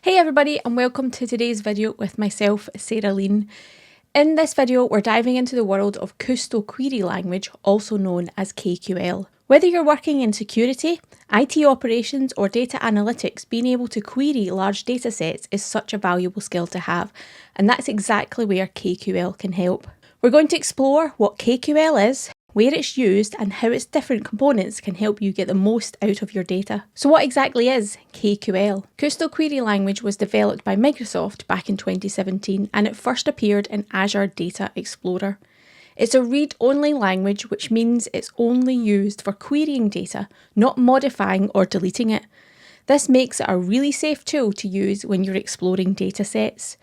Hey everybody, and welcome to today's video with myself, Sarah Lean. In this video, we're diving into the world of Kusto Query Language, also known as KQL. Whether you're working in security, IT operations, or data analytics, being able to query large data sets is such a valuable skill to have, and that's exactly where KQL can help. We're going to explore what KQL is, where it's used, and how its different components can help you get the most out of your data. So what exactly is KQL? Kusto Query Language was developed by Microsoft back in 2017 and it first appeared in Azure Data Explorer. It's a read-only language, which means it's only used for querying data, not modifying or deleting it. This makes it a really safe tool to use when you're exploring data sets.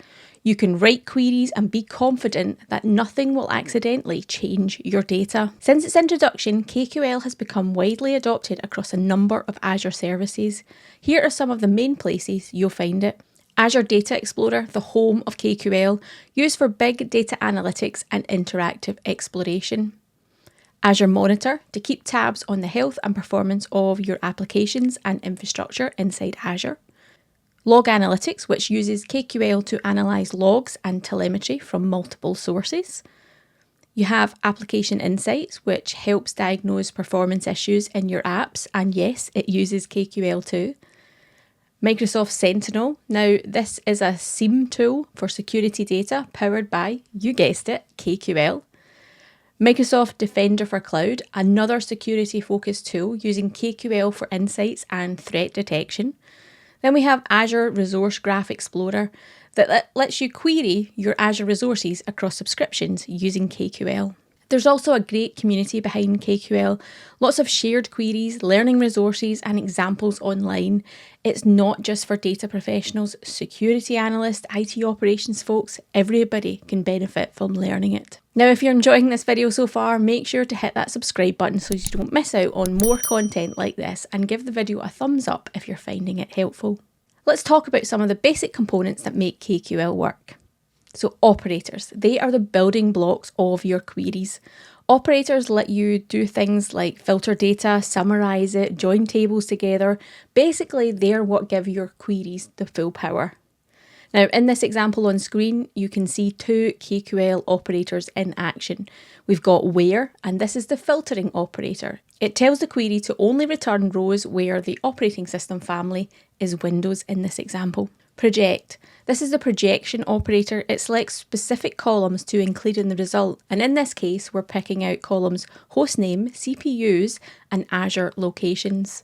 You can write queries and be confident that nothing will accidentally change your data. Since its introduction, KQL has become widely adopted across a number of Azure services. Here are some of the main places you'll find it. Azure Data Explorer, the home of KQL, used for big data analytics and interactive exploration. Azure Monitor, to keep tabs on the health and performance of your applications and infrastructure inside Azure. Log Analytics, which uses KQL to analyse logs and telemetry from multiple sources. You have Application Insights, which helps diagnose performance issues in your apps, and yes, it uses KQL too. Microsoft Sentinel, now this is a SIEM tool for security data powered by, you guessed it, KQL. Microsoft Defender for Cloud, another security-focused tool using KQL for insights and threat detection. Then we have Azure Resource Graph Explorer that lets you query your Azure resources across subscriptions using KQL. There's also a great community behind KQL, lots of shared queries, learning resources and examples online. It's not just for data professionals, security analysts, IT operations folks, everybody can benefit from learning it. Now, if you're enjoying this video so far, make sure to hit that subscribe button so you don't miss out on more content like this, and give the video a thumbs up if you're finding it helpful. Let's talk about some of the basic components that make KQL work. So operators, they are the building blocks of your queries. Operators let you do things like filter data, summarise it, join tables together. Basically, they're what give your queries the full power. Now, in this example on screen, you can see two KQL operators in action. We've got where, and this is the filtering operator. It tells the query to only return rows where the operating system family is Windows in this example. Project. This is the projection operator. It selects specific columns to include in the result, and in this case, we're picking out columns hostname, CPUs, and Azure locations.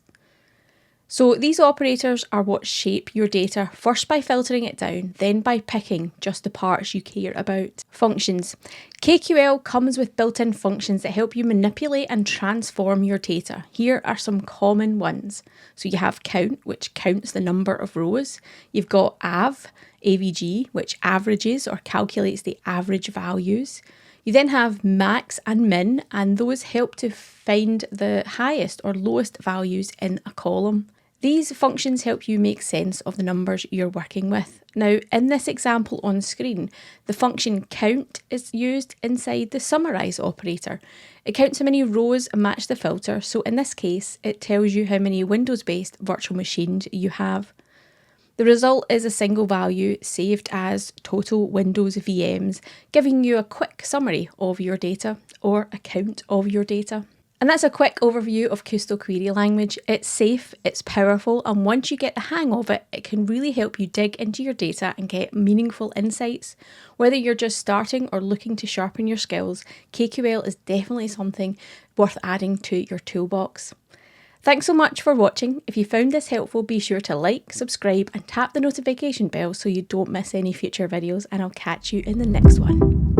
So these operators are what shape your data, first by filtering it down, then by picking just the parts you care about. Functions. KQL comes with built-in functions that help you manipulate and transform your data. Here are some common ones. So you have count, which counts the number of rows. You've got AVG, which averages or calculates the average values. You then have max and min, and those help to find the highest or lowest values in a column. These functions help you make sense of the numbers you're working with. Now, in this example on screen, the function count is used inside the summarise operator. It counts how many rows match the filter, so in this case, it tells you how many Windows-based virtual machines you have. The result is a single value saved as total Windows VMs, giving you a quick summary of your data or a count of your data. And that's a quick overview of Kusto Query Language. It's safe, it's powerful, and once you get the hang of it, it can really help you dig into your data and get meaningful insights. Whether you're just starting or looking to sharpen your skills, KQL is definitely something worth adding to your toolbox. Thanks so much for watching. If you found this helpful, be sure to like, subscribe, and tap the notification bell so you don't miss any future videos, and I'll catch you in the next one.